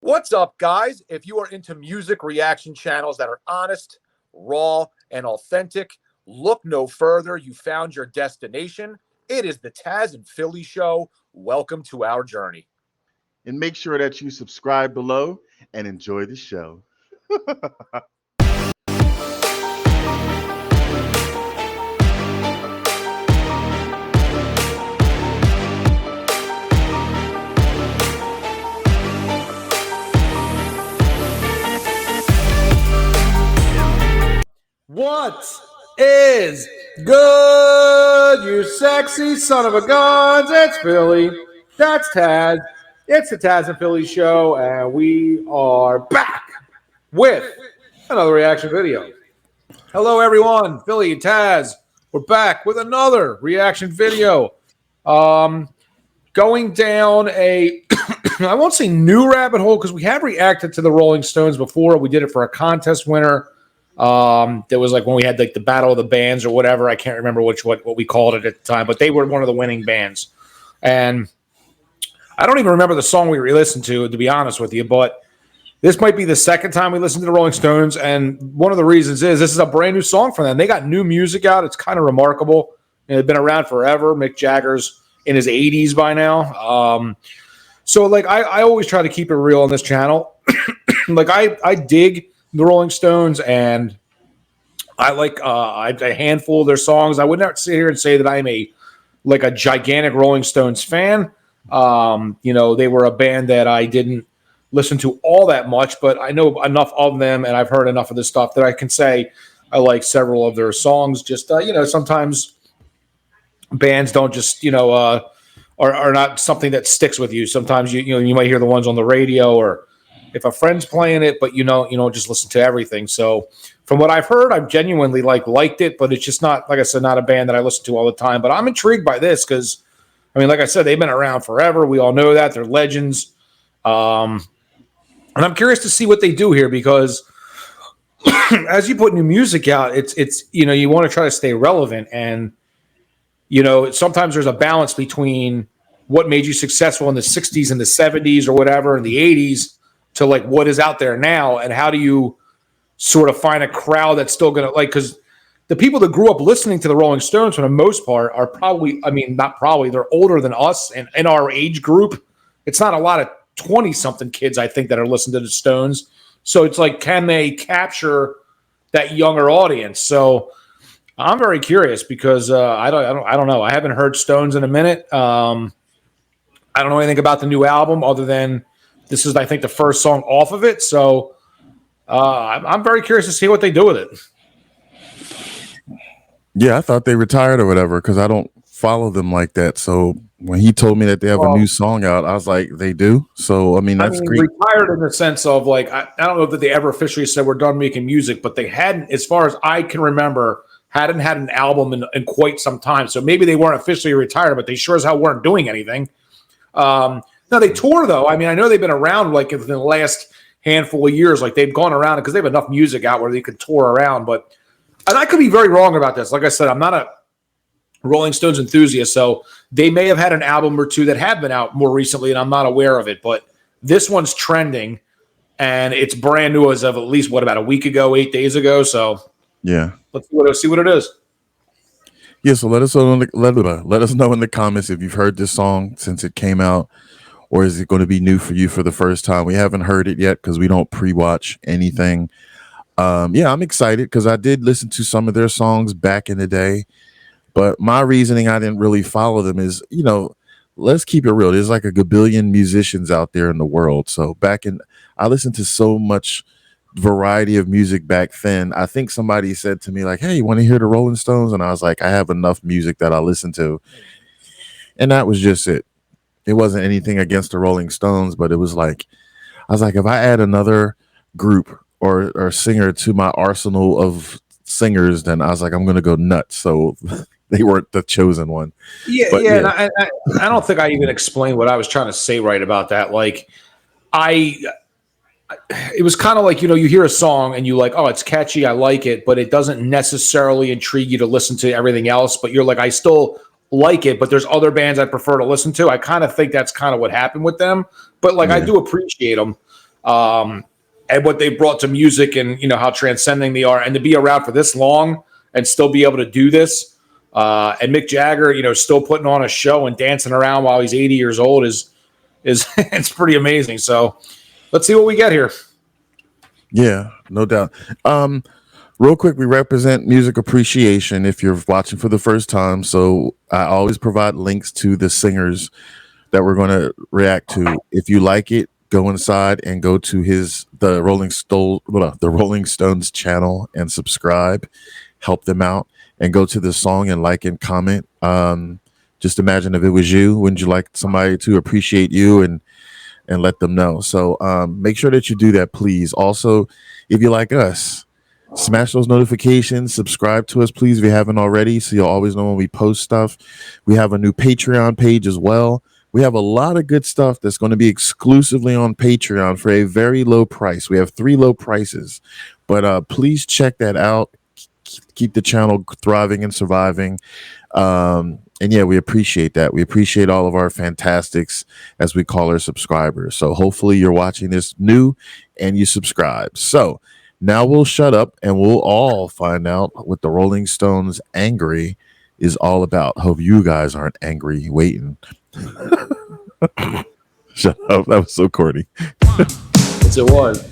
What's up, guys? If you are into music reaction channels that are honest, raw, and authentic, look no further. You found your destination. It is the Tazzz N Philly show. Welcome to our journey. And make sure that you subscribe below and enjoy the show. What is good, you sexy son of a guns? It's Philly. That's Tazzz. It's the Tazzz N Philly show, and we are back with another reaction video. Hello, everyone. Philly and Tazzz. We're back with another reaction video. Going down a, I won't say new rabbit hole because we have reacted to the Rolling Stones before. We did it for a contest winner. There was like when we had like the Battle of the Bands or whatever. I can't remember what we called it at the time, but they were one of the winning bands. And I don't even remember the song we re-listened to be honest with you, but this might be the second time we listened to the Rolling Stones. And one of the reasons is this is a brand new song for them. They got new music out. It's kind of remarkable. And they've been around forever. Mick Jagger's in his 80s by now. So like I always try to keep it real on this channel. Like I dig the Rolling Stones, and I like a handful of their songs. I would not sit here and say that I'm a gigantic Rolling Stones fan. They were a band that I didn't listen to all that much, but I know enough of them, and I've heard enough of this stuff that I can say I like several of their songs. Just sometimes bands don't just are not something that sticks with you. Sometimes you might hear the ones on the radio or if a friend's playing it, but you don't just listen to everything. So from what I've heard, I've genuinely liked it, but it's just not, like I said, not a band that I listen to all the time. But I'm intrigued by this because, I mean, like I said, they've been around forever. We all know that. They're legends. And I'm curious to see what they do here because as you put new music out, it's you want to try to stay relevant. And, sometimes there's a balance between what made you successful in the 60s and the 70s or whatever, in the 80s, to like what is out there now, and how do you sort of find a crowd that's still going to because the people that grew up listening to the Rolling Stones for the most part are probably, not probably, they're older than us and in our age group. It's not a lot of 20-something kids, I think, that are listening to the Stones. So it's like, can they capture that younger audience? So I'm very curious because I don't know. I haven't heard Stones in a minute. I don't know anything about the new album other than this is, I think, the first song off of it. So I'm very curious to see what they do with it. Yeah, I thought they retired or whatever because I don't follow them like that. So when he told me that they have a new song out, I was like, they do? So, that's great. Retired in the sense of I don't know that they ever officially said we're done making music, but they hadn't, as far as I can remember, hadn't had an album in quite some time. So maybe they weren't officially retired, but they sure as hell weren't doing anything. Now they tour though. I know they've been around in the last handful of years. Like they've gone around because they have enough music out where they could tour around. And I could be very wrong about this. Like I said, I'm not a Rolling Stones enthusiast, so they may have had an album or two that have been out more recently, and I'm not aware of it. But this one's trending, and it's brand new as of at least about a week ago, 8 days ago. So yeah, let's see what it is. Yeah, so let us know let us know in the comments if you've heard this song since it came out. Or is it going to be new for you for the first time? We haven't heard it yet because we don't pre-watch anything. Yeah, I'm excited because I did listen to some of their songs back in the day. But my reasoning I didn't really follow them is, let's keep it real. There's like a gabillion musicians out there in the world. So I listened to so much variety of music back then. I think somebody said to me like, hey, you want to hear the Rolling Stones? And I was like, I have enough music that I listen to. And that was just it. It wasn't anything against the Rolling Stones, but it was like, I was like, if I add another group or singer to my arsenal of singers, then I was like, I'm going to go nuts. So they weren't the chosen one. Yeah. And I don't think I even explained what I was trying to say right about that. It was kind of like, you hear a song and you like, oh, it's catchy. I like it, but it doesn't necessarily intrigue you to listen to everything else. But you're like, I still like it, but there's other bands I prefer to listen to. I kind of think that's kind of what happened with them, but I do appreciate them. and what they brought to music, and how transcending they are, and to be around for this long and still be able to do this. And Mick Jagger, still putting on a show and dancing around while he's 80 years old is it's pretty amazing. So let's see what we get here. Yeah, no doubt. Real quick, we represent music appreciation if you're watching for the first time. So I always provide links to the singers that we're going to react to. If you like it, go inside and go to the Rolling Stones channel and subscribe. Help them out and go to the song and like and comment. Just imagine if it was you, wouldn't you like somebody to appreciate you and let them know? So make sure that you do that, please. Also, if you like us, smash those notifications, subscribe to us, please, if you haven't already, so you'll always know when we post stuff. We have a new Patreon page as well. We have a lot of good stuff that's going to be exclusively on Patreon for a very low price. We have 3 low prices, but please check that out. Keep the channel thriving and surviving. And yeah, we appreciate that. We appreciate all of our fantastics, as we call our subscribers. So hopefully you're watching this new and you subscribe. So now we'll shut up and we'll all find out what the Rolling Stones Angry is all about. Hope you guys aren't angry waiting. Shut up. That was so corny. Yes, it was.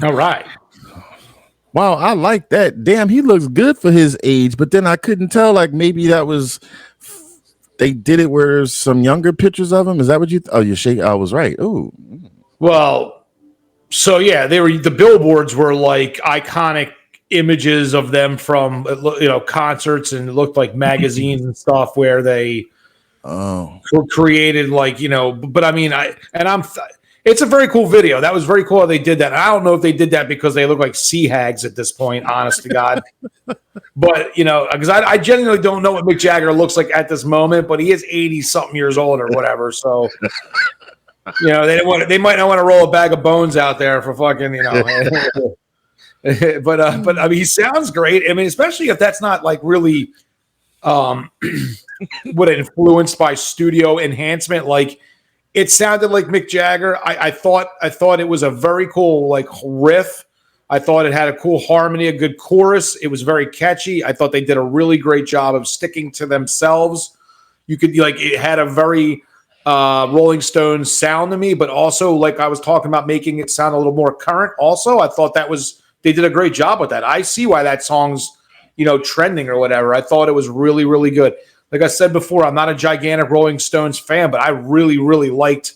All right. Wow, I like that. Damn, he looks good for his age, but then I couldn't tell. Like maybe that was they did it where there's some younger pictures of him. Is that what you? Oh, you shake. I was right. Oh, Well, so yeah, the billboards were like iconic images of them from concerts, and it looked like magazines and stuff where they oh, created like but I mean it's a very cool video. That was very cool how they did that. I don't know if they did that because they look like sea hags at this point, honest to God. But because I genuinely don't know what Mick Jagger looks like at this moment, but he is 80 something years old or whatever. So they might not want to roll a bag of bones out there for fucking but I mean he sounds great. I mean, especially if that's not like really what influenced by studio enhancement. Like it sounded like Mick Jagger. I thought it was a very cool like riff. I thought it had a cool harmony, a good chorus. It was very catchy. I thought they did a really great job of sticking to themselves. You could it had a very Rolling Stones sound to me, but also like I was talking about making it sound a little more current. Also, I thought they did a great job with that. I see why that song's trending or whatever. I thought it was really, really good. Like I said before, I'm not a gigantic Rolling Stones fan, but I really, really liked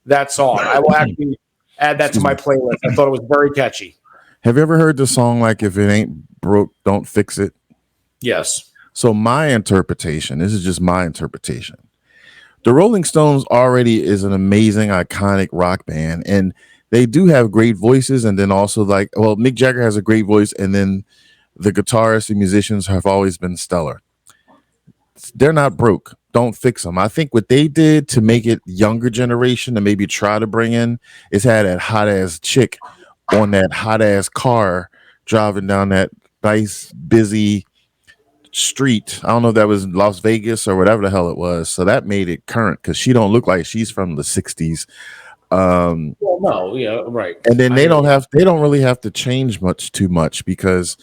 that song. I will actually add that to my playlist. I thought it was very catchy. have you ever heard the song like "If it ain't broke, don't fix it"? Yes. So my interpretation. This is just my interpretation. The Rolling Stones already is an amazing, iconic rock band, and they do have great voices. And then also, Mick Jagger has a great voice, and then the guitarists and musicians have always been stellar. They're not broke. Don't fix them. I think what they did to make it younger generation to maybe try to bring in is had that hot ass chick on that hot ass car driving down that nice busy street. I don't know if that was Las Vegas or whatever the hell it was. So that made it current because she don't look like she's from the 60s. Well, no, yeah, right. And then they don't really have to change too much because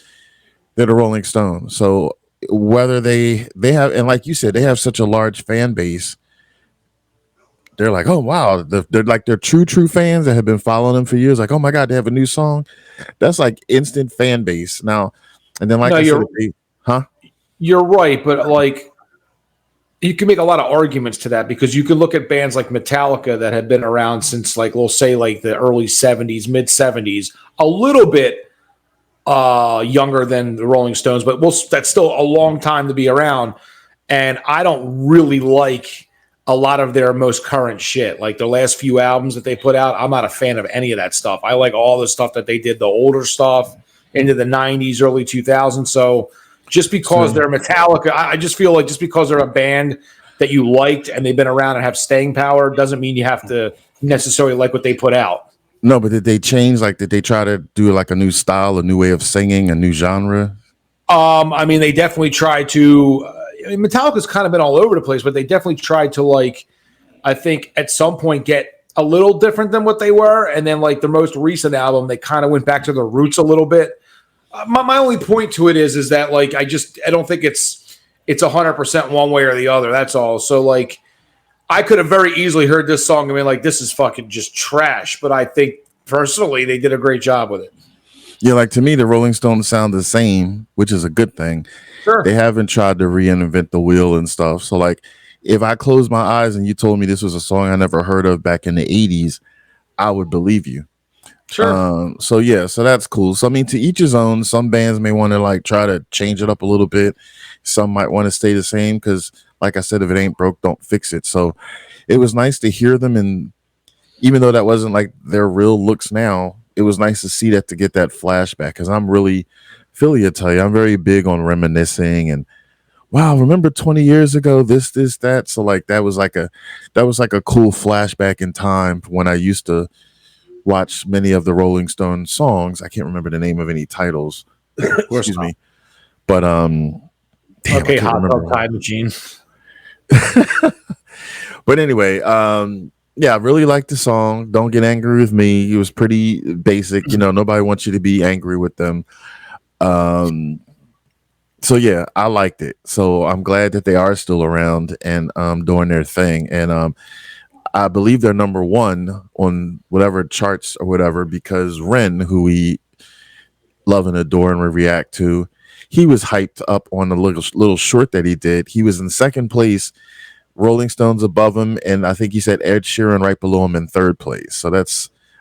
they're the Rolling Stones. So whether they have, and like you said, they have such a large fan base, they're like, oh wow, they're true fans that have been following them for years. Like, oh my god, they have a new song. That's like instant fan base now. And then you're right, but like you can make a lot of arguments to that because you can look at bands like Metallica that have been around since like we'll say like the early 70s, mid 70s, a little bit younger than the Rolling Stones, but that's still a long time to be around. And I don't really like a lot of their most current shit. Like the last few albums that they put out, I'm not a fan of any of that stuff. I like all the stuff that they did, the older stuff into the 90s, early 2000s. So just because they're Metallica, I just feel like just because they're a band that you liked and they've been around and have staying power doesn't mean you have to necessarily like what they put out. No, but did they change? Like, did they try to do like a new style, a new way of singing, a new genre? I mean, they definitely tried to. Metallica's kind of been all over the place, but they definitely tried to I think at some point get a little different than what they were, and then like the most recent album, they kind of went back to their roots a little bit. My only point to it is that like I don't think it's 100% one way or the other. That's all. So like. I could have very easily heard this song and been like, this is fucking just trash. But I think personally, they did a great job with it. Yeah, like to me, the Rolling Stones sound the same, which is a good thing. Sure. They haven't tried to reinvent the wheel and stuff. So like if I closed my eyes and you told me this was a song I never heard of back in the 80s, I would believe you. Sure. So that's cool. So I mean, to each his own. Some bands may want to like try to change it up a little bit. Some might want to stay the same because like I said, if it ain't broke, don't fix it. So it was nice to hear them. And even though that wasn't like their real looks now, it was nice to see that, to get that flashback. Because I'm really, Philly, I tell you, I'm very big on reminiscing and wow, remember 20 years ago, this, that. So like that was like a cool flashback in time when I used to watch many of the Rolling Stones songs. I can't remember the name of any titles. Excuse me. But okay, Hot Tub Time Machine. But anyway, yeah, I really liked the song. Don't get angry with me. It was pretty basic. Nobody wants you to be angry with them. So yeah, I liked it. So I'm glad that they are still around and doing their thing. And I believe they're number one on whatever charts or whatever, because Ren, who we love and adore and we react to, he was hyped up on the little short that he did. He was in second place, Rolling Stones above him, and I think he said Ed Sheeran right below him in third place. So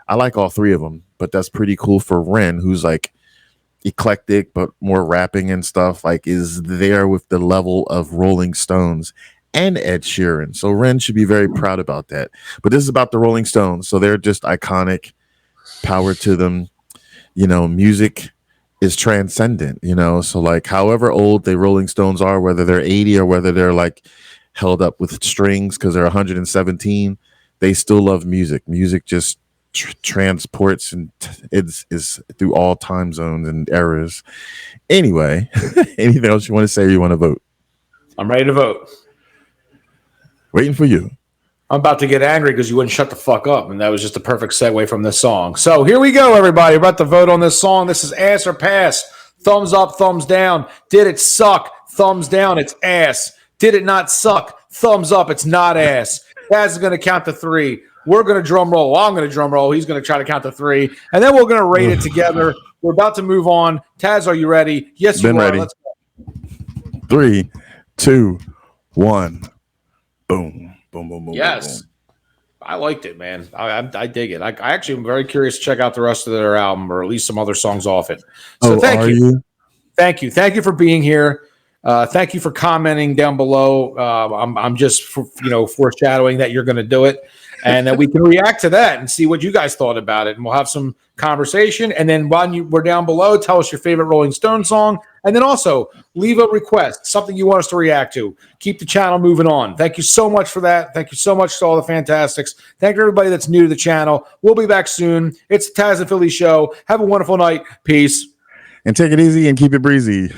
I like all three of them, but that's pretty cool for Ren, who's like eclectic but more rapping and stuff, like is there with the level of Rolling Stones and Ed Sheeran. So Ren should be very proud about that. But this is about the Rolling Stones, so they're just iconic. Power to them. Music is transcendent, so like however old the Rolling Stones are, whether they're 80 or whether they're like held up with strings because they're 117, they still love music. Music just transports and is through all time zones and eras. Anyway, anything else you want to say or you want to vote? I'm ready to vote. Waiting for you. I'm about to get angry because you wouldn't shut the fuck up, and that was just a perfect segue from this song. So here we go, everybody. We're about to vote on this song. This is ass or pass. Thumbs up, thumbs down. Did it suck? Thumbs down, it's ass. Did it not suck? Thumbs up, it's not ass. Tazz is going to count to 3. We're going to drum roll. Well, I'm going to drum roll. He's going to try to count to 3. And then we're going to rate it together. We're about to move on. Tazz, are you ready? Yes, you are. Ready. Let's go. 3, 2, 1. Boom. Boom, boom, boom. Yes. Boom. I liked it, man. I dig it. I actually am very curious to check out the rest of their album, or at least some other songs off it. So thank you. Thank you. Thank you for being here. Thank you for commenting down below. I'm just foreshadowing that you're going to do it, and that we can react to that and see what you guys thought about it, and we'll have some conversation. And then while we're down below, tell us your favorite Rolling Stone song, and then also leave a request, something you want us to react to. Keep the channel moving on. Thank you so much for that. Thank you so much to all the Fantastics. Thank you everybody that's new to the channel. We'll be back soon. It's the Tazzz N Philly show. Have a wonderful night. Peace. And take it easy and keep it breezy.